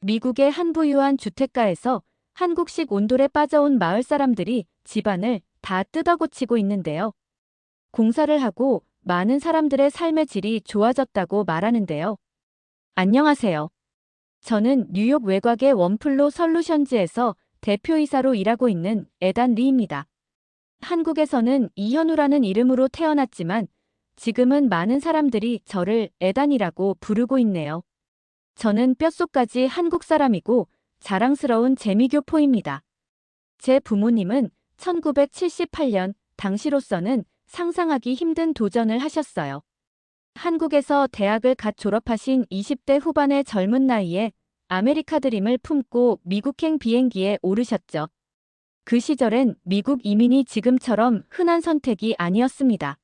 미국의 한 부유한 주택가에서 한국식 온돌에 빠져온 마을 사람들이 집안을 다 뜯어고치고 있는데요. 공사를 하고 많은 사람들의 삶의 질이 좋아졌다고 말하는데요. 안녕하세요. 저는 뉴욕 외곽의 원플로 솔루션즈에서 대표이사로 일하고 있는 에단 리입니다. 한국에서는 이현우라는 이름으로 태어났지만 지금은 많은 사람들이 저를 에단이라고 부르고 있네요. 저는 뼛속까지 한국 사람이고 자랑스러운 재미교포입니다. 제 부모님은 1978년 당시로서는 상상하기 힘든 도전을 하셨어요. 한국에서 대학을 갓 졸업하신 20대 후반의 젊은 나이에 아메리카 드림을 품고 미국행 비행기에 오르셨죠. 그 시절엔 미국 이민이 지금처럼 흔한 선택이 아니었습니다.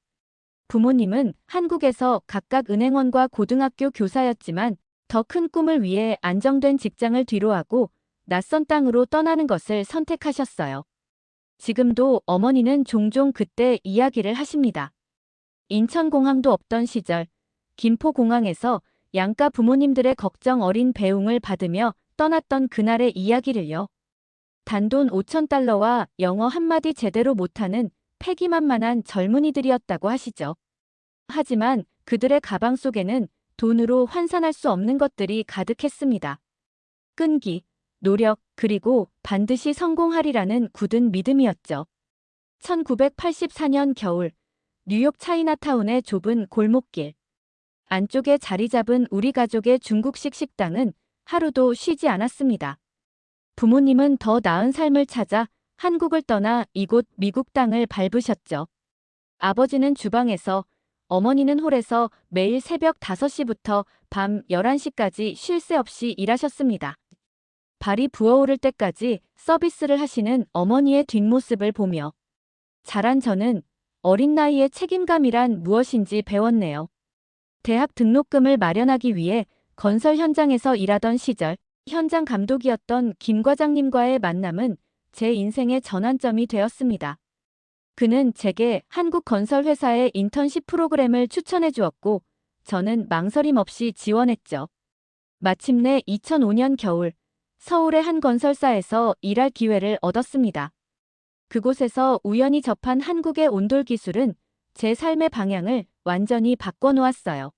부모님은 한국에서 각각 은행원과 고등학교 교사였지만 더 큰 꿈을 위해 안정된 직장을 뒤로하고 낯선 땅으로 떠나는 것을 선택하셨어요. 지금도 어머니는 종종 그때 이야기를 하십니다. 인천공항도 없던 시절, 김포공항에서 양가 부모님들의 걱정 어린 배웅을 받으며 떠났던 그날의 이야기를요. 단돈 5,000달러와 영어 한마디 제대로 못하는 패기만만한 젊은이들이었다고 하시죠. 하지만 그들의 가방 속에는 돈으로 환산할 수 없는 것들이 가득했습니다. 끈기, 노력, 그리고 반드시 성공하리라는 굳은 믿음이었죠. 1984년 겨울, 뉴욕 차이나타운의 좁은 골목길. 안쪽에 자리 잡은 우리 가족의 중국식 식당은 하루도 쉬지 않았습니다. 부모님은 더 나은 삶을 찾아 한국을 떠나 이곳 미국 땅을 밟으셨죠. 아버지는 주방에서, 어머니는 홀에서 매일 새벽 5시부터 밤 11시까지 쉴 새 없이 일하셨습니다. 발이 부어오를 때까지 서비스를 하시는 어머니의 뒷모습을 보며 자란 저는 어린 나이에 책임감이란 무엇인지 배웠네요. 대학 등록금을 마련하기 위해 건설 현장에서 일하던 시절, 현장 감독이었던 김 과장님과의 만남은 제 인생의 전환점이 되었습니다. 그는 제게 한국 건설 회사의 인턴십 프로그램을 추천해 주었고, 저는 망설임 없이 지원했죠. 마침내 2005년 겨울, 서울의 한 건설사에서 일할 기회를 얻었습니다. 그곳에서 우연히 접한 한국의 온돌 기술은 제 삶의 방향을 완전히 바꿔놓았어요.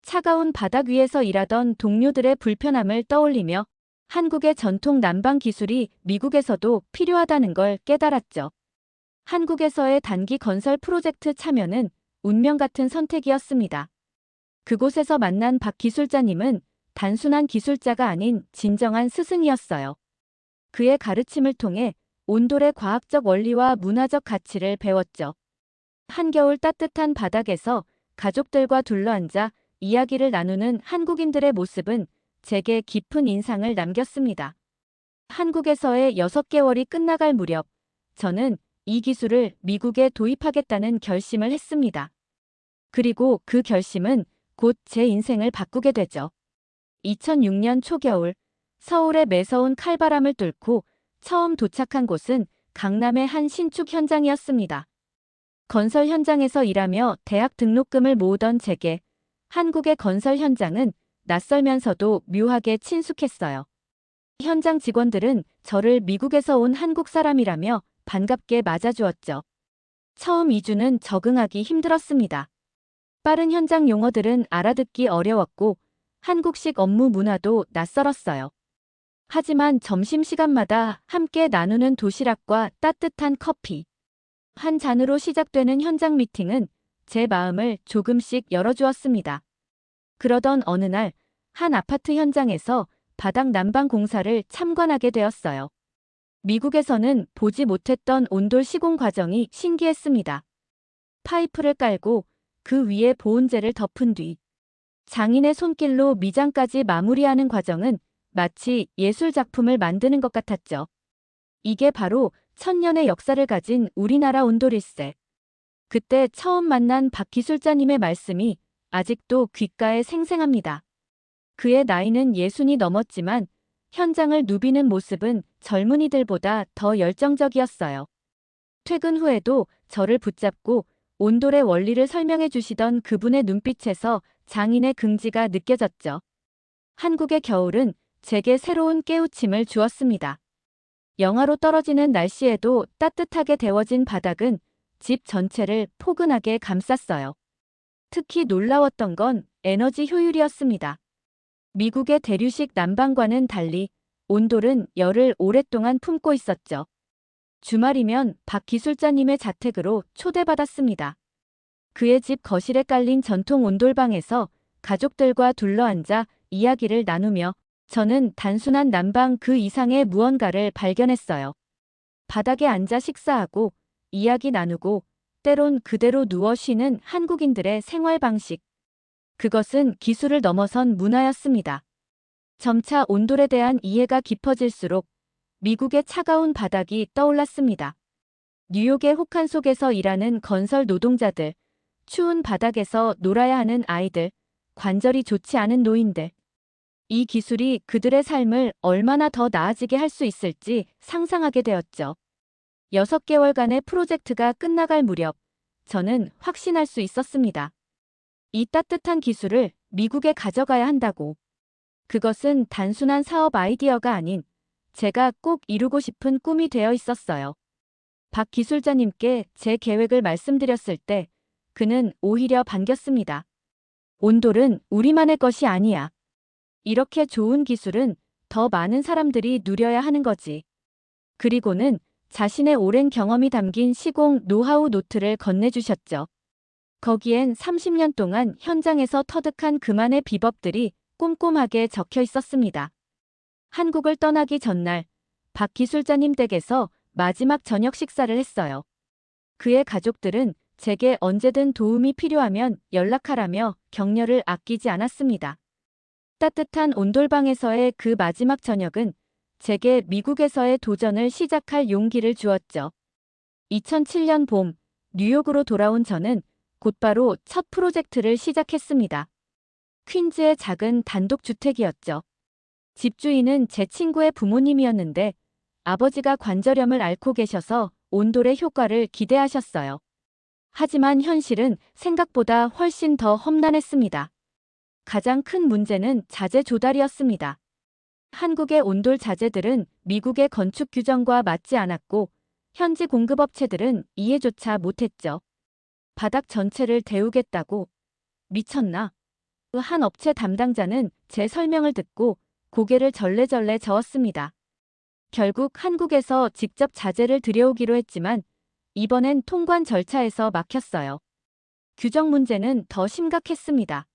차가운 바닥 위에서 일하던 동료들의 불편함을 떠올리며 한국의 전통 난방 기술이 미국에서도 필요하다는 걸 깨달았죠. 한국에서의 단기 건설 프로젝트 참여는 운명 같은 선택이었습니다. 그곳에서 만난 박 기술자님은 단순한 기술자가 아닌 진정한 스승이었어요. 그의 가르침을 통해 온돌의 과학적 원리와 문화적 가치를 배웠죠. 한겨울 따뜻한 바닥에서 가족들과 둘러앉아 이야기를 나누는 한국인들의 모습은 제게 깊은 인상을 남겼습니다. 한국에서의 6개월이 끝나갈 무렵, 저는 이 기술을 미국에 도입하겠다는 결심을 했습니다. 그리고 그 결심은 곧 제 인생을 바꾸게 되죠. 2006년 초겨울, 서울의 매서운 칼바람을 뚫고 처음 도착한 곳은 강남의 한 신축 현장이었습니다. 건설 현장에서 일하며 대학 등록금을 모으던 제게 한국의 건설 현장은 낯설면서도 묘하게 친숙했어요. 현장 직원들은 저를 미국에서 온 한국 사람이라며 반갑게 맞아주었죠. 처음 2주는 적응하기 힘들었습니다. 빠른 현장 용어들은 알아듣기 어려웠고 한국식 업무 문화도 낯설었어요. 하지만 점심시간마다 함께 나누는 도시락과 따뜻한 커피, 한 잔으로 시작되는 현장 미팅은 제 마음을 조금씩 열어주었습니다. 그러던 어느 날, 한 아파트 현장에서 바닥 난방 공사를 참관하게 되었어요. 미국에서는 보지 못했던 온돌 시공 과정이 신기했습니다. 파이프를 깔고 그 위에 보온재를 덮은 뒤 장인의 손길로 미장까지 마무리하는 과정은 마치 예술 작품을 만드는 것 같았죠. 이게 바로 천년의 역사를 가진 우리나라 온돌일세. 그때 처음 만난 박 기술자님의 말씀이 아직도 귓가에 생생합니다. 그의 나이는 60이 넘었지만 현장을 누비는 모습은 젊은이들보다 더 열정적이었어요. 퇴근 후에도 저를 붙잡고 온돌의 원리를 설명해 주시던 그분의 눈빛에서 장인의 긍지가 느껴졌죠. 한국의 겨울은 제게 새로운 깨우침을 주었습니다. 영하로 떨어지는 날씨에도 따뜻하게 데워진 바닥은 집 전체를 포근하게 감쌌어요. 특히 놀라웠던 건 에너지 효율이었습니다. 미국의 대류식 난방과는 달리 온돌은 열을 오랫동안 품고 있었죠. 주말이면 박 기술자님의 자택으로 초대받았습니다. 그의 집 거실에 깔린 전통 온돌방에서 가족들과 둘러앉아 이야기를 나누며 저는 단순한 난방 그 이상의 무언가를 발견했어요. 바닥에 앉아 식사하고 이야기 나누고 때론 그대로 누워 쉬는 한국인들의 생활 방식. 그것은 기술을 넘어선 문화였습니다. 점차 온돌에 대한 이해가 깊어질수록 미국의 차가운 바닥이 떠올랐습니다. 뉴욕의 혹한 속에서 일하는 건설 노동자들, 추운 바닥에서 놀아야 하는 아이들, 관절이 좋지 않은 노인들. 이 기술이 그들의 삶을 얼마나 더 나아지게 할 수 있을지 상상하게 되었죠. 6개월간의 프로젝트가 끝나갈 무렵 저는 확신할 수 있었습니다. 이 따뜻한 기술을 미국에 가져가야 한다고. 그것은 단순한 사업 아이디어가 아닌 제가 꼭 이루고 싶은 꿈이 되어 있었어요. 박 기술자님께 제 계획을 말씀드렸을 때 그는 오히려 반겼습니다. 온돌은 우리만의 것이 아니야. 이렇게 좋은 기술은 더 많은 사람들이 누려야 하는 거지. 그리고는 자신의 오랜 경험이 담긴 시공 노하우 노트를 건네주셨죠. 거기엔 30년 동안 현장에서 터득한 그만의 비법들이 꼼꼼하게 적혀 있었습니다. 한국을 떠나기 전날 박 기술자님 댁에서 마지막 저녁 식사를 했어요. 그의 가족들은 제게 언제든 도움이 필요하면 연락하라며 격려를 아끼지 않았습니다. 따뜻한 온돌방에서의 그 마지막 저녁은 제게 미국에서의 도전을 시작할 용기를 주었죠. 2007년 봄, 뉴욕으로 돌아온 저는 곧바로 첫 프로젝트를 시작했습니다. 퀸즈의 작은 단독주택이었죠. 집주인은 제 친구의 부모님이었는데 아버지가 관절염을 앓고 계셔서 온돌의 효과를 기대하셨어요. 하지만 현실은 생각보다 훨씬 더 험난했습니다. 가장 큰 문제는 자재 조달이었습니다. 한국의 온돌 자재들은 미국의 건축 규정과 맞지 않았고 현지 공급업체들은 이해조차 못했죠. 바닥 전체를 데우겠다고? 미쳤나? 한 업체 담당자는 제 설명을 듣고 고개를 절레절레 저었습니다. 결국 한국에서 직접 자재를 들여오기로 했지만 이번엔 통관 절차에서 막혔어요. 규정 문제는 더 심각했습니다.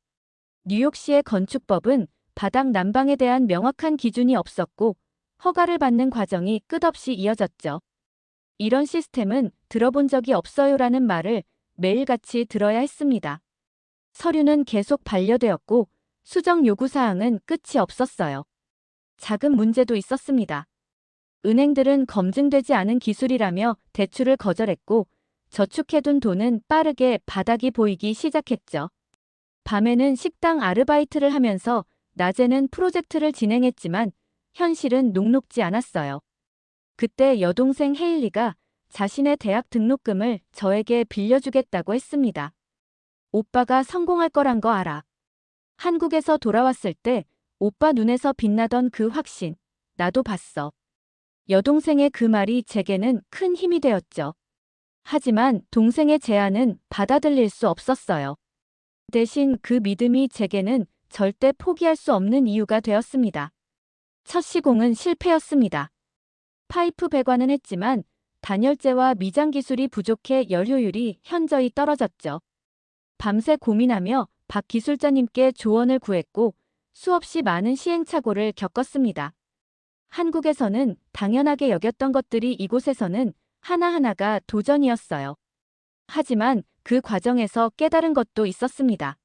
뉴욕시의 건축법은 바닥 난방에 대한 명확한 기준이 없었고 허가를 받는 과정이 끝없이 이어졌죠. 이런 시스템은 들어본 적이 없어요라는 말을 매일같이 들어야 했습니다. 서류는 계속 반려되었고 수정 요구사항은 끝이 없었어요. 작은 문제도 있었습니다. 은행들은 검증되지 않은 기술이라며 대출을 거절했고 저축해둔 돈은 빠르게 바닥이 보이기 시작했죠. 밤에는 식당 아르바이트를 하면서 낮에는 프로젝트를 진행했지만 현실은 녹록지 않았어요. 그때 여동생 헤일리가 자신의 대학 등록금을 저에게 빌려주겠다고 했습니다. 오빠가 성공할 거란 거 알아. 한국에서 돌아왔을 때 오빠 눈에서 빛나던 그 확신, 나도 봤어. 여동생의 그 말이 제게는 큰 힘이 되었죠. 하지만 동생의 제안은 받아들일 수 없었어요. 대신 그 믿음이 제게는 절대 포기할 수 없는 이유가 되었습니다. 첫 시공은 실패였습니다. 파이프 배관은 했지만 단열재와 미장 기술이 부족해 열효율이 현저히 떨어졌죠. 밤새 고민하며 박 기술자님께 조언을 구했고 수없이 많은 시행착오를 겪었습니다. 한국에서는 당연하게 여겼던 것들이 이곳에서는 하나하나가 도전이었어요. 하지만 그 과정에서 깨달은 것도 있었습니다.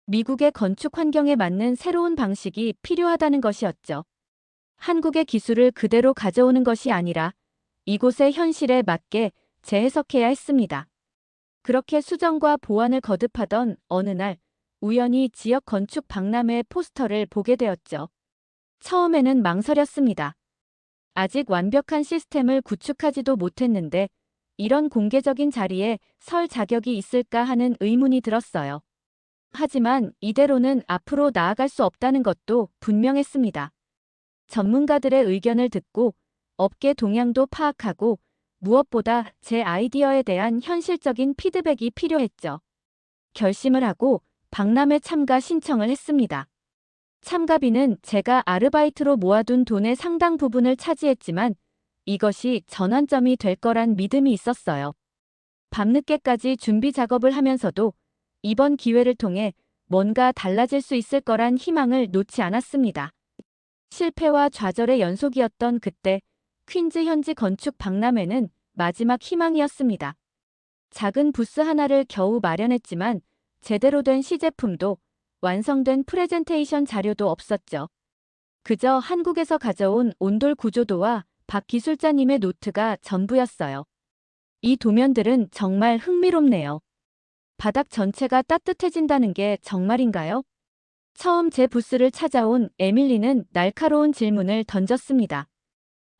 미국의 건축 환경에 맞는 새로운 방식이 필요하다는 것이었죠. 한국의 기술을 그대로 가져오는 것이 아니라 이곳의 현실에 맞게 재해석해야 했습니다. 그렇게 수정과 보완을 거듭하던 어느 날 우연히 지역 건축 박람회 포스터를 보게 되었죠. 처음에는 망설였습니다. 아직 완벽한 시스템을 구축하지도 못했는데 이런 공개적인 자리에 설 자격이 있을까 하는 의문이 들었어요. 하지만 이대로는 앞으로 나아갈 수 없다는 것도 분명했습니다. 전문가들의 의견을 듣고 업계 동향도 파악하고 무엇보다 제 아이디어에 대한 현실적인 피드백이 필요했죠. 결심을 하고 박람회 참가 신청을 했습니다. 참가비는 제가 아르바이트로 모아둔 돈의 상당 부분을 차지했지만 이것이 전환점이 될 거란 믿음이 있었어요. 밤늦게까지 준비 작업을 하면서도 이번 기회를 통해 뭔가 달라질 수 있을 거란 희망을 놓지 않았습니다. 실패와 좌절의 연속이었던 그때 퀸즈 현지 건축 박람회는 마지막 희망이었습니다. 작은 부스 하나를 겨우 마련했지만 제대로 된 시제품도 완성된 프레젠테이션 자료도 없었죠. 그저 한국에서 가져온 온돌 구조도와 박 기술자님의 노트가 전부였어요. 이 도면들은 정말 흥미롭네요. 바닥 전체가 따뜻해진다는 게 정말인가요? 처음 제 부스를 찾아온 에밀리는 날카로운 질문을 던졌습니다.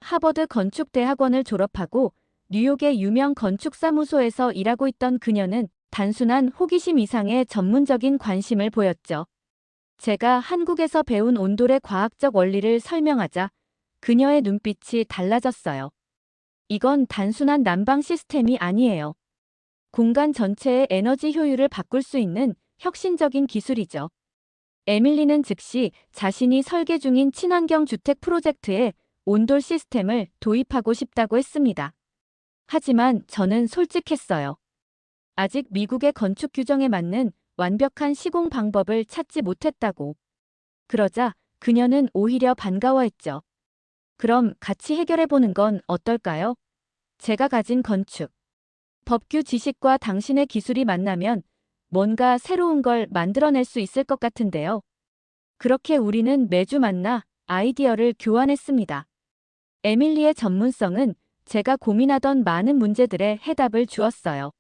하버드 건축대학원을 졸업하고 뉴욕의 유명 건축사무소에서 일하고 있던 그녀는 단순한 호기심 이상의 전문적인 관심을 보였죠. 제가 한국에서 배운 온돌의 과학적 원리를 설명하자 그녀의 눈빛이 달라졌어요. 이건 단순한 난방 시스템이 아니에요. 공간 전체의 에너지 효율을 바꿀 수 있는 혁신적인 기술이죠. 에밀리는 즉시 자신이 설계 중인 친환경 주택 프로젝트에 온돌 시스템을 도입하고 싶다고 했습니다. 하지만 저는 솔직했어요. 아직 미국의 건축 규정에 맞는 완벽한 시공 방법을 찾지 못했다고. 그러자 그녀는 오히려 반가워했죠. 그럼 같이 해결해보는 건 어떨까요? 제가 가진 건축, 법규 지식과 당신의 기술이 만나면 뭔가 새로운 걸 만들어낼 수 있을 것 같은데요. 그렇게 우리는 매주 만나 아이디어를 교환했습니다. 에밀리의 전문성은 제가 고민하던 많은 문제들의 해답을 주었어요.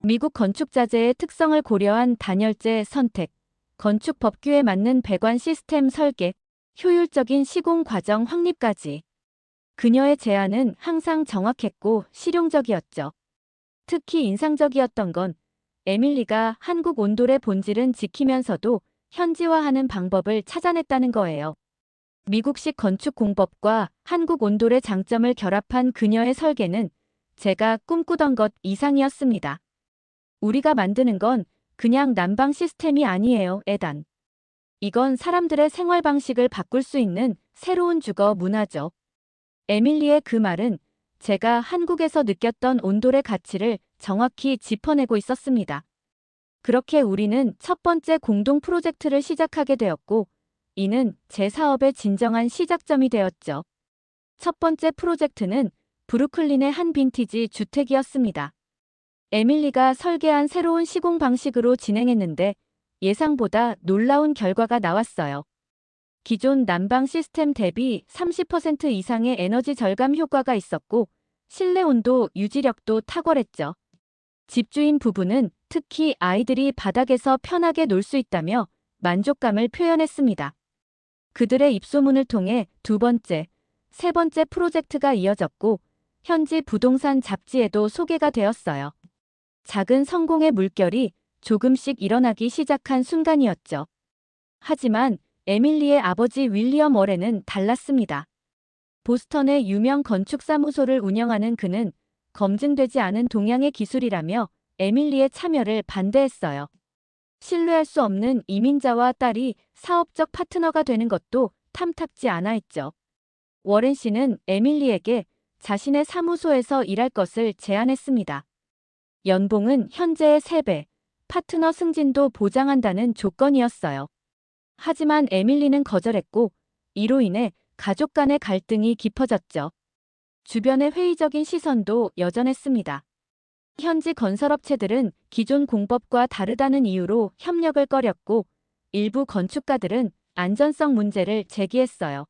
미국 건축자재의 특성을 고려한 단열재 선택, 건축 법규에 맞는 배관 시스템 설계, 효율적인 시공 과정 확립까지. 그녀의 제안은 항상 정확했고 실용적이었죠. 특히 인상적이었던 건 에밀리가 한국 온돌의 본질은 지키면서도 현지화하는 방법을 찾아냈다는 거예요. 미국식 건축 공법과 한국 온돌의 장점을 결합한 그녀의 설계는 제가 꿈꾸던 것 이상이었습니다. 우리가 만드는 건 그냥 난방 시스템이 아니에요, 에단. 이건 사람들의 생활 방식을 바꿀 수 있는 새로운 주거 문화죠. 에밀리의 그 말은 제가 한국에서 느꼈던 온돌의 가치를 정확히 짚어내고 있었습니다. 그렇게 우리는 첫 번째 공동 프로젝트를 시작하게 되었고, 이는 제 사업의 진정한 시작점이 되었죠. 첫 번째 프로젝트는 브루클린의 한 빈티지 주택이었습니다. 에밀리가 설계한 새로운 시공 방식으로 진행했는데 예상보다 놀라운 결과가 나왔어요. 기존 난방 시스템 대비 30% 이상의 에너지 절감 효과가 있었고 실내 온도 유지력도 탁월했죠. 집주인 부부는 특히 아이들이 바닥에서 편하게 놀 수 있다며 만족감을 표현했습니다. 그들의 입소문을 통해 두 번째, 세 번째 프로젝트가 이어졌고 현지 부동산 잡지에도 소개가 되었어요. 작은 성공의 물결이 조금씩 일어나기 시작한 순간이었죠. 하지만 에밀리의 아버지 윌리엄 워렌은 달랐습니다. 보스턴의 유명 건축사무소를 운영하는 그는 검증되지 않은 동양의 기술이라며 에밀리의 참여를 반대했어요. 신뢰할 수 없는 이민자와 딸이 사업적 파트너가 되는 것도 탐탁지 않아 했죠. 워렌 씨는 에밀리에게 자신의 사무소에서 일할 것을 제안했습니다. 연봉은 현재의 3배, 파트너 승진도 보장한다는 조건이었어요. 하지만 에밀리는 거절했고 이로 인해 가족 간의 갈등이 깊어졌죠. 주변의 회의적인 시선도 여전했습니다. 현지 건설업체들은 기존 공법과 다르다는 이유로 협력을 꺼렸고 일부 건축가들은 안전성 문제를 제기했어요.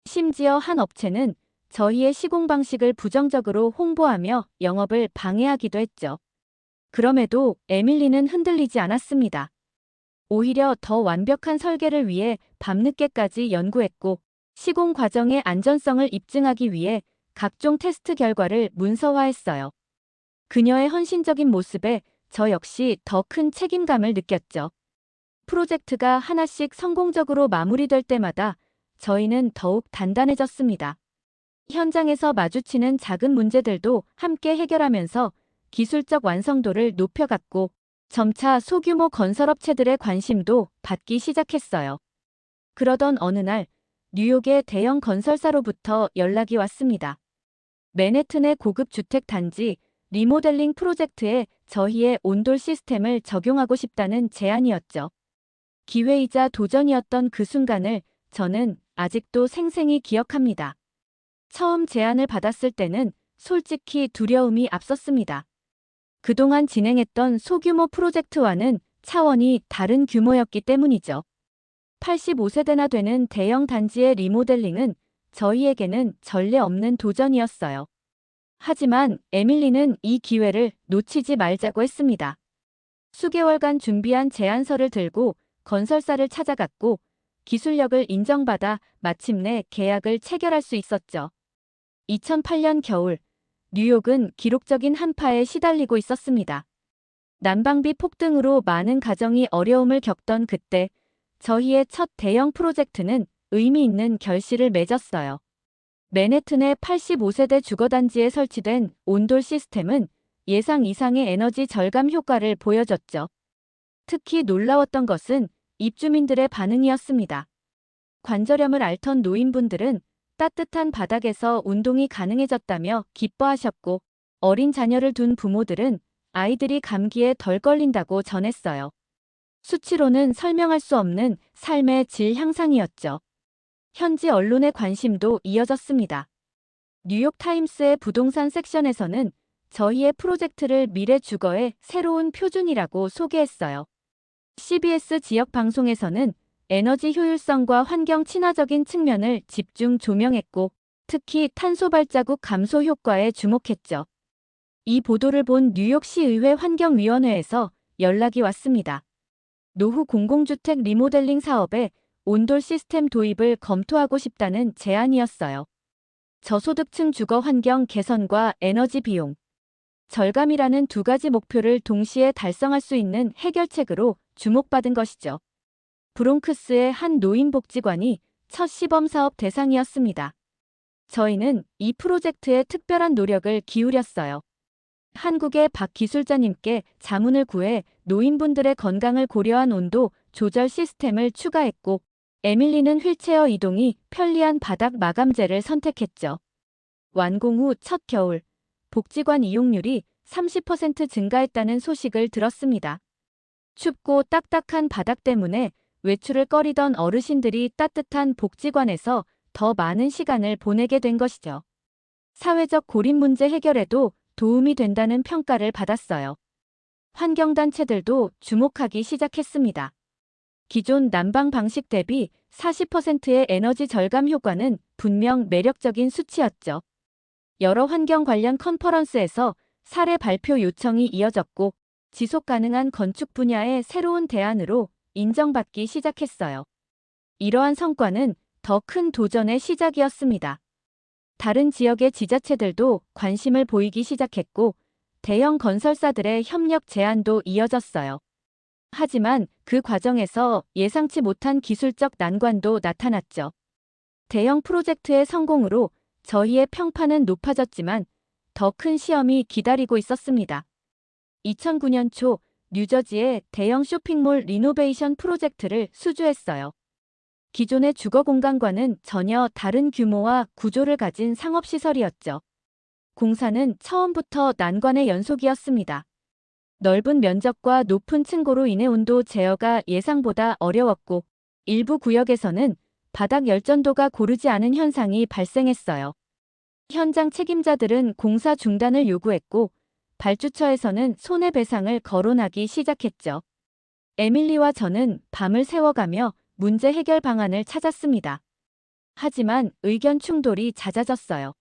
심지어 한 업체는 저희의 시공 방식을 부정적으로 홍보하며 영업을 방해하기도 했죠. 그럼에도 에밀리는 흔들리지 않았습니다. 오히려 더 완벽한 설계를 위해 밤늦게까지 연구했고 시공 과정의 안전성을 입증하기 위해 각종 테스트 결과를 문서화했어요. 그녀의 헌신적인 모습에 저 역시 더 큰 책임감을 느꼈죠. 프로젝트가 하나씩 성공적으로 마무리될 때마다 저희는 더욱 단단해졌습니다. 현장에서 마주치는 작은 문제들도 함께 해결하면서 기술적 완성도를 높여갔고 점차 소규모 건설업체들의 관심도 받기 시작했어요. 그러던 어느 날 뉴욕의 대형 건설사로부터 연락이 왔습니다. 맨해튼의 고급 주택 단지 리모델링 프로젝트에 저희의 온돌 시스템을 적용하고 싶다는 제안이었죠. 기회이자 도전이었던 그 순간을 저는 아직도 생생히 기억합니다. 처음 제안을 받았을 때는 솔직히 두려움이 앞섰습니다. 그동안 진행했던 소규모 프로젝트와는 차원이 다른 규모였기 때문이죠. 85세대나 되는 대형 단지의 리모델링은 저희에게는 전례 없는 도전이었어요. 하지만 에밀리는 이 기회를 놓치지 말자고 했습니다. 수개월간 준비한 제안서를 들고 건설사를 찾아갔고 기술력을 인정받아 마침내 계약을 체결할 수 있었죠. 2008년 겨울, 뉴욕은 기록적인 한파에 시달리고 있었습니다. 난방비 폭등으로 많은 가정이 어려움을 겪던 그때 저희의 첫 대형 프로젝트는 의미 있는 결실을 맺었어요. 맨해튼의 85세대 주거단지에 설치된 온돌 시스템은 예상 이상의 에너지 절감 효과를 보여줬죠. 특히 놀라웠던 것은 입주민들의 반응이었습니다. 관절염을 앓던 노인분들은 따뜻한 바닥에서 운동이 가능해졌다며 기뻐하셨고 어린 자녀를 둔 부모들은 아이들이 감기에 덜 걸린다고 전했어요. 수치로는 설명할 수 없는 삶의 질 향상이었죠. 현지 언론의 관심도 이어졌습니다. 뉴욕타임스의 부동산 섹션에서는 저희의 프로젝트를 미래 주거의 새로운 표준이라고 소개했어요. CBS 지역 방송에서는 에너지 효율성과 환경 친화적인 측면을 집중 조명했고 특히 탄소 발자국 감소 효과에 주목했죠. 이 보도를 본 뉴욕시의회 환경위원회에서 연락이 왔습니다. 노후 공공주택 리모델링 사업에 온돌 시스템 도입을 검토하고 싶다는 제안이었어요. 저소득층 주거 환경 개선과 에너지 비용 절감이라는 두 가지 목표를 동시에 달성할 수 있는 해결책으로 주목받은 것이죠. 브롱크스의 한 노인복지관이 첫 시범 사업 대상이었습니다. 저희는 이 프로젝트에 특별한 노력을 기울였어요. 한국의 박 기술자님께 자문을 구해 노인분들의 건강을 고려한 온도 조절 시스템을 추가했고 에밀리는 휠체어 이동이 편리한 바닥 마감재를 선택했죠. 완공 후 첫 겨울, 복지관 이용률이 30% 증가했다는 소식을 들었습니다. 춥고 딱딱한 바닥 때문에 외출을 꺼리던 어르신들이 따뜻한 복지관에서 더 많은 시간을 보내게 된 것이죠. 사회적 고립 문제 해결에도 도움이 된다는 평가를 받았어요. 환경단체들도 주목하기 시작했습니다. 기존 난방 방식 대비 40%의 에너지 절감 효과는 분명 매력적인 수치였죠. 여러 환경 관련 컨퍼런스에서 사례 발표 요청이 이어졌고 지속 가능한 건축 분야의 새로운 대안으로 인정받기 시작했어요. 이러한 성과는 더 큰 도전의 시작이었습니다. 다른 지역의 지자체들도 관심을 보이기 시작했고 대형 건설사들의 협력 제안도 이어졌어요. 하지만 그 과정에서 예상치 못한 기술적 난관도 나타났죠. 대형 프로젝트의 성공으로 저희의 평판은 높아졌지만 더 큰 시험이 기다리고 있었습니다. 2009년 초 뉴저지의 대형 쇼핑몰 리노베이션 프로젝트를 수주했어요. 기존의 주거 공간과는 전혀 다른 규모와 구조를 가진 상업시설이었죠. 공사는 처음부터 난관의 연속이었습니다. 넓은 면적과 높은 층고로 인해 온도 제어가 예상보다 어려웠고 일부 구역에서는 바닥 열전도가 고르지 않은 현상이 발생했어요. 현장 책임자들은 공사 중단을 요구했고 발주처에서는 손해배상을 거론하기 시작했죠. 에밀리와 저는 밤을 새워가며 문제 해결 방안을 찾았습니다. 하지만 의견 충돌이 잦아졌어요.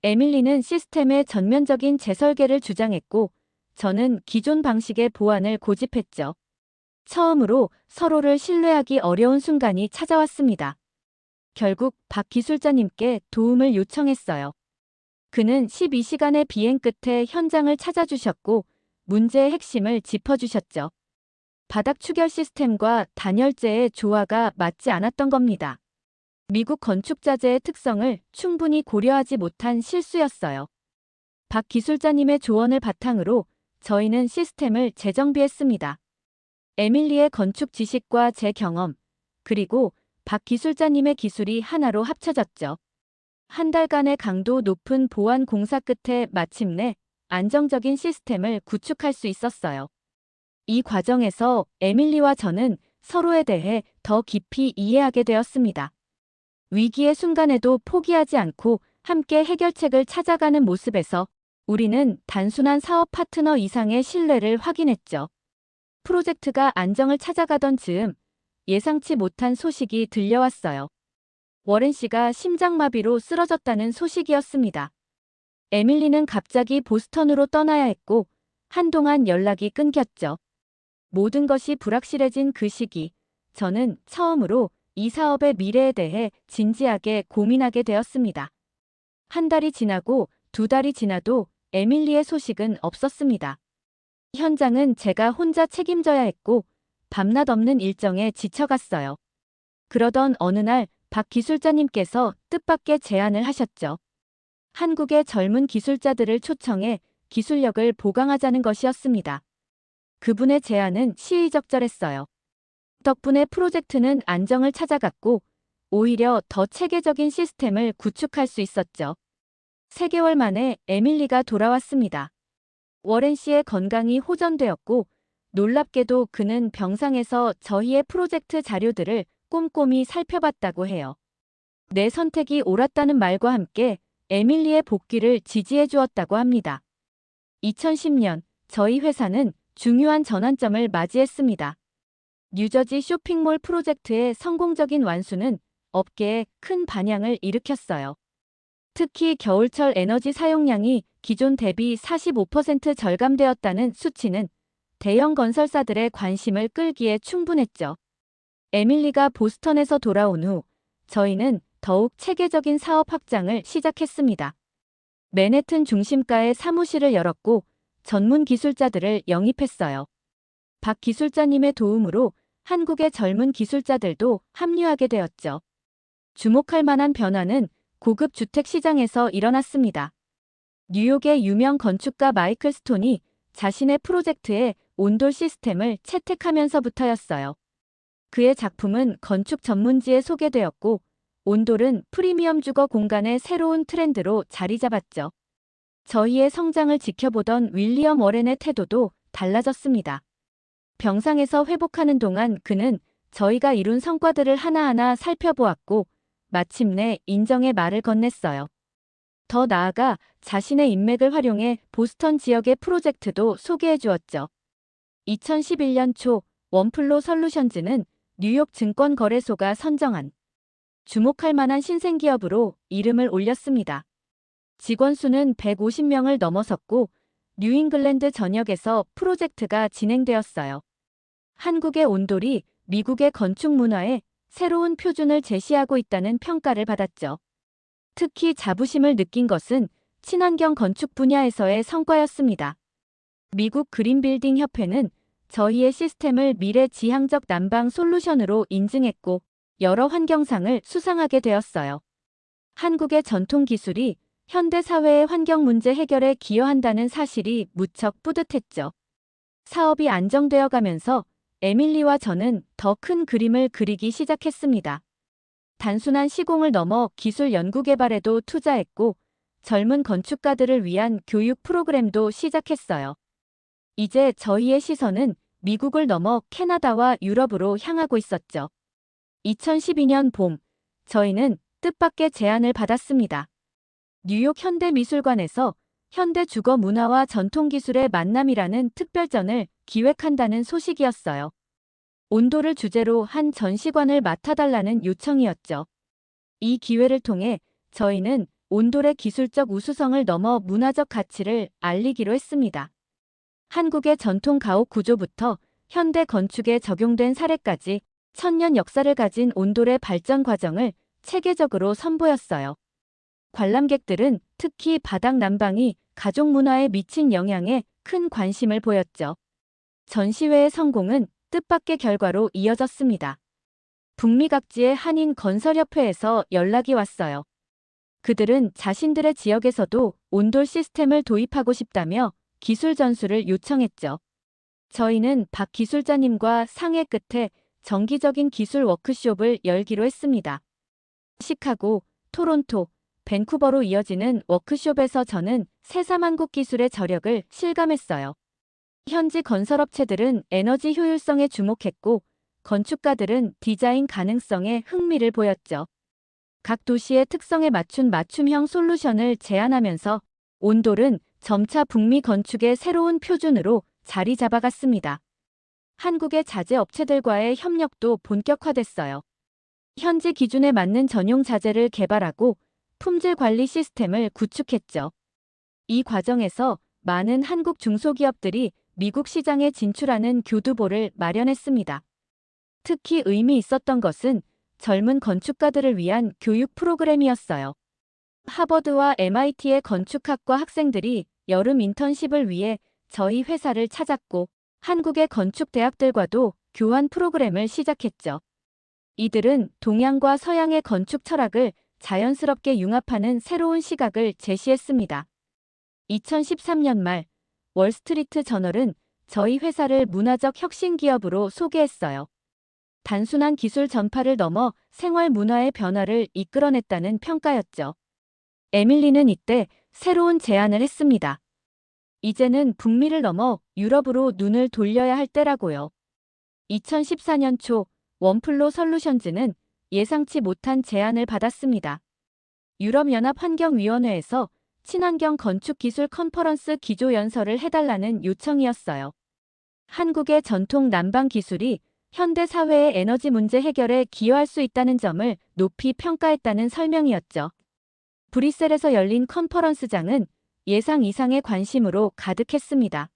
에밀리는 시스템의 전면적인 재설계를 주장했고 저는 기존 방식의 보완을 고집했죠. 처음으로 서로를 신뢰하기 어려운 순간이 찾아왔습니다. 결국 박 기술자님께 도움을 요청했어요. 그는 12시간의 비행 끝에 현장을 찾아주셨고 문제의 핵심을 짚어주셨죠. 바닥 추결 시스템과 단열재의 조화가 맞지 않았던 겁니다. 미국 건축자재의 특성을 충분히 고려하지 못한 실수였어요. 박 기술자님의 조언을 바탕으로 저희는 시스템을 재정비했습니다. 에밀리의 건축 지식과 제 경험, 그리고 박 기술자님의 기술이 하나로 합쳐졌죠. 한 달간의 강도 높은 보완 공사 끝에 마침내 안정적인 시스템을 구축할 수 있었어요. 이 과정에서 에밀리와 저는 서로에 대해 더 깊이 이해하게 되었습니다. 위기의 순간에도 포기하지 않고 함께 해결책을 찾아가는 모습에서 우리는 단순한 사업 파트너 이상의 신뢰를 확인했죠. 프로젝트가 안정을 찾아가던 즈음 예상치 못한 소식이 들려왔어요. 워렌 씨가 심장마비로 쓰러졌다는 소식이었습니다. 에밀리는 갑자기 보스턴으로 떠나야 했고 한동안 연락이 끊겼죠. 모든 것이 불확실해진 그 시기, 저는 처음으로 이 사업의 미래에 대해 진지하게 고민하게 되었습니다. 한 달이 지나고 두 달이 지나도 에밀리의 소식은 없었습니다. 현장은 제가 혼자 책임져야 했고 밤낮 없는 일정에 지쳐갔어요. 그러던 어느 날 박 기술자님께서 뜻밖의 제안을 하셨죠. 한국의 젊은 기술자들을 초청해 기술력을 보강하자는 것이었습니다. 그분의 제안은 시의적절했어요. 덕분에 프로젝트는 안정을 찾아갔고 오히려 더 체계적인 시스템을 구축할 수 있었죠. 3개월 만에 에밀리가 돌아왔습니다. 워렌 씨의 건강이 호전되었고 놀랍게도 그는 병상에서 저희의 프로젝트 자료들을 꼼꼼히 살펴봤다고 해요. 내 선택이 옳았다는 말과 함께 에밀리의 복귀를 지지해 주었다고 합니다. 2010년 저희 회사는 중요한 전환점을 맞이했습니다. 뉴저지 쇼핑몰 프로젝트의 성공적인 완수는 업계에 큰 반향을 일으켰어요. 특히 겨울철 에너지 사용량이 기존 대비 45% 절감되었다는 수치는 대형 건설사들의 관심을 끌기에 충분했죠. 에밀리가 보스턴에서 돌아온 후 저희는 더욱 체계적인 사업 확장을 시작했습니다. 맨해튼 중심가에 사무실을 열었고 전문 기술자들을 영입했어요. 박 기술자님의 도움으로 한국의 젊은 기술자들도 합류하게 되었죠. 주목할 만한 변화는 고급 주택 시장에서 일어났습니다. 뉴욕의 유명 건축가 마이클 스톤이 자신의 프로젝트에 온돌 시스템을 채택하면서부터였어요. 그의 작품은 건축 전문지에 소개되었고 온돌은 프리미엄 주거 공간의 새로운 트렌드로 자리 잡았죠. 저희의 성장을 지켜보던 윌리엄 워렌의 태도도 달라졌습니다. 병상에서 회복하는 동안 그는 저희가 이룬 성과들을 하나하나 살펴보았고 마침내 인정의 말을 건넸어요. 더 나아가 자신의 인맥을 활용해 보스턴 지역의 프로젝트도 소개해 주었죠. 2011년 초 원플로 솔루션즈는 뉴욕 증권거래소가 선정한 주목할 만한 신생기업으로 이름을 올렸습니다. 직원 수는 150명을 넘어섰고 뉴잉글랜드 전역에서 프로젝트가 진행되었어요. 한국의 온돌이 미국의 건축 문화에 새로운 표준을 제시하고 있다는 평가를 받았죠. 특히 자부심을 느낀 것은 친환경 건축 분야에서의 성과였습니다. 미국 그린빌딩 협회는 저희의 시스템을 미래지향적 난방 솔루션으로 인증했고 여러 환경상을 수상하게 되었어요. 한국의 전통 기술이 현대 사회의 환경 문제 해결에 기여한다는 사실이 무척 뿌듯했죠. 사업이 안정되어 가면서 에밀리와 저는 더 큰 그림을 그리기 시작했습니다. 단순한 시공을 넘어 기술 연구개발에도 투자했고 젊은 건축가들을 위한 교육 프로그램도 시작했어요. 이제 저희의 시선은 미국을 넘어 캐나다와 유럽으로 향하고 있었죠. 2012년 봄, 저희는 뜻밖의 제안을 받았습니다. 뉴욕 현대미술관에서 현대 주거 문화와 전통 기술의 만남이라는 특별전을 기획한다는 소식이었어요. 온도를 주제로 한 전시관을 맡아달라는 요청이었죠. 이 기회를 통해 저희는 온돌의 기술적 우수성을 넘어 문화적 가치를 알리기로 했습니다. 한국의 전통 가옥 구조부터 현대 건축에 적용된 사례까지 천년 역사를 가진 온돌의 발전 과정을 체계적으로 선보였어요. 관람객들은 특히 바닥 난방이 가족 문화에 미친 영향에 큰 관심을 보였죠. 전시회의 성공은 뜻밖의 결과로 이어졌습니다. 북미 각지의 한인 건설협회에서 연락이 왔어요. 그들은 자신들의 지역에서도 온돌 시스템을 도입하고 싶다며 기술 전수를 요청했죠. 저희는 박 기술자님과 상의 끝에 정기적인 기술 워크숍을 열기로 했습니다. 시카고, 토론토, 밴쿠버로 이어지는 워크숍에서 저는 새삼한국 기술의 저력을 실감했어요. 현지 건설업체들은 에너지 효율성에 주목했고, 건축가들은 디자인 가능성에 흥미를 보였죠. 각 도시의 특성에 맞춘 맞춤형 솔루션을 제안하면서 온돌은 점차 북미 건축의 새로운 표준으로 자리 잡아갔습니다. 한국의 자재 업체들과의 협력도 본격화됐어요. 현지 기준에 맞는 전용 자재를 개발하고 품질 관리 시스템을 구축했죠. 이 과정에서 많은 한국 중소기업들이 미국 시장에 진출하는 교두보를 마련했습니다. 특히 의미 있었던 것은 젊은 건축가들을 위한 교육 프로그램이었어요. 하버드와 MIT의 건축학과 학생들이 여름 인턴십을 위해 저희 회사를 찾았고 한국의 건축대학들과도 교환 프로그램을 시작했죠. 이들은 동양과 서양의 건축 철학을 자연스럽게 융합하는 새로운 시각을 제시했습니다. 2013년 말 월스트리트 저널은 저희 회사를 문화적 혁신 기업으로 소개했어요. 단순한 기술 전파를 넘어 생활 문화의 변화를 이끌어냈다는 평가였죠. 에밀리는 이때 새로운 제안을 했습니다. 이제는 북미를 넘어 유럽으로 눈을 돌려야 할 때라고요. 2014년 초 원플로 솔루션즈는 예상치 못한 제안을 받았습니다. 유럽연합환경위원회에서 친환경 건축기술 컨퍼런스 기조연설을 해달라는 요청이었어요. 한국의 전통 난방 기술이 현대 사회의 에너지 문제 해결에 기여할 수 있다는 점을 높이 평가했다는 설명이었죠. 브뤼셀에서 열린 컨퍼런스장은 예상 이상의 관심으로 가득했습니다.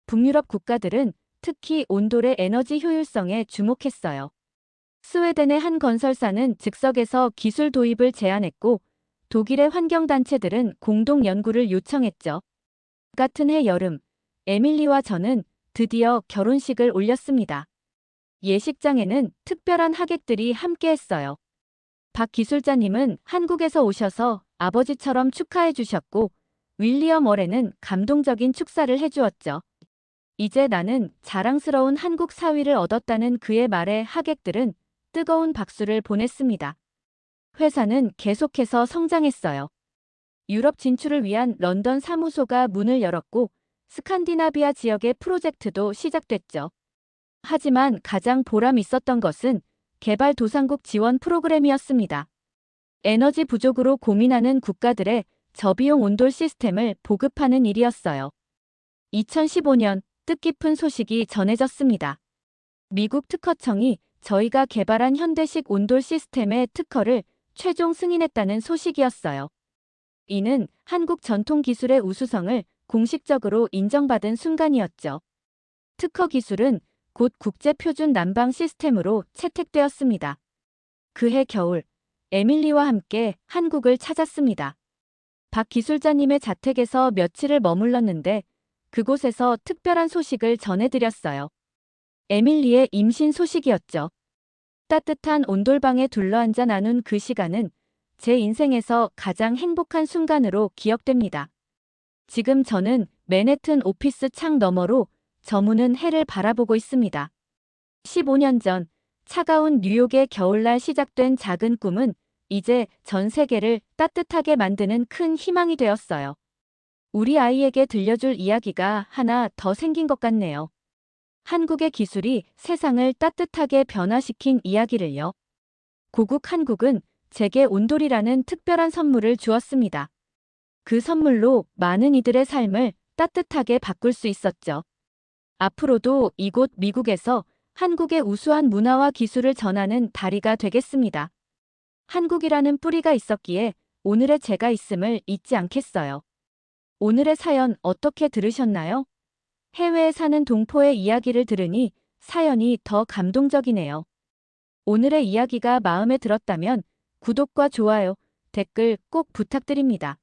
북유럽 국가들은 특히 온돌의 에너지 효율성에 주목했어요. 스웨덴의 한 건설사는 즉석에서 기술 도입을 제안했고 독일의 환경단체들은 공동 연구를 요청했죠. 같은 해 여름, 에밀리와 저는 드디어 결혼식을 올렸습니다. 예식장에는 특별한 하객들이 함께했어요. 박 기술자님은 한국에서 오셔서 아버지처럼 축하해 주셨고 윌리엄 워렌은 감동적인 축사를 해주었죠. 이제 나는 자랑스러운 한국 사위를 얻었다는 그의 말에 하객들은 뜨거운 박수를 보냈습니다. 회사는 계속해서 성장했어요. 유럽 진출을 위한 런던 사무소가 문을 열었고 스칸디나비아 지역의 프로젝트도 시작됐죠. 하지만 가장 보람 있었던 것은 개발도상국 지원 프로그램이었습니다. 에너지 부족으로 고민하는 국가들의 저비용 온돌 시스템을 보급하는 일이었어요. 2015년 뜻깊은 소식이 전해졌습니다. 미국 특허청이 저희가 개발한 현대식 온돌 시스템의 특허를 최종 승인했다는 소식이었어요. 이는 한국 전통 기술의 우수성을 공식적으로 인정받은 순간이었죠. 특허 기술은 곧 국제표준 난방 시스템으로 채택되었습니다. 그해 겨울, 에밀리와 함께 한국을 찾았습니다. 박 기술자님의 자택에서 며칠을 머물렀는데 그곳에서 특별한 소식을 전해드렸어요. 에밀리의 임신 소식이었죠. 따뜻한 온돌방에 둘러앉아 나눈 그 시간은 제 인생에서 가장 행복한 순간으로 기억됩니다. 지금 저는 맨해튼 오피스 창 너머로 저무는 해를 바라보고 있습니다. 15년 전 차가운 뉴욕의 겨울날 시작된 작은 꿈은 이제 전 세계를 따뜻하게 만드는 큰 희망이 되었어요. 우리 아이에게 들려줄 이야기가 하나 더 생긴 것 같네요. 한국의 기술이 세상을 따뜻하게 변화시킨 이야기를요. 고국 한국은 제게 온돌이라는 특별한 선물을 주었습니다. 그 선물로 많은 이들의 삶을 따뜻하게 바꿀 수 있었죠. 앞으로도 이곳 미국에서 한국의 우수한 문화와 기술을 전하는 다리가 되겠습니다. 한국이라는 뿌리가 있었기에 오늘의 제가 있음을 잊지 않겠어요. 오늘의 사연 어떻게 들으셨나요? 해외에 사는 동포의 이야기를 들으니 사연이 더 감동적이네요. 오늘의 이야기가 마음에 들었다면 구독과 좋아요, 댓글 꼭 부탁드립니다.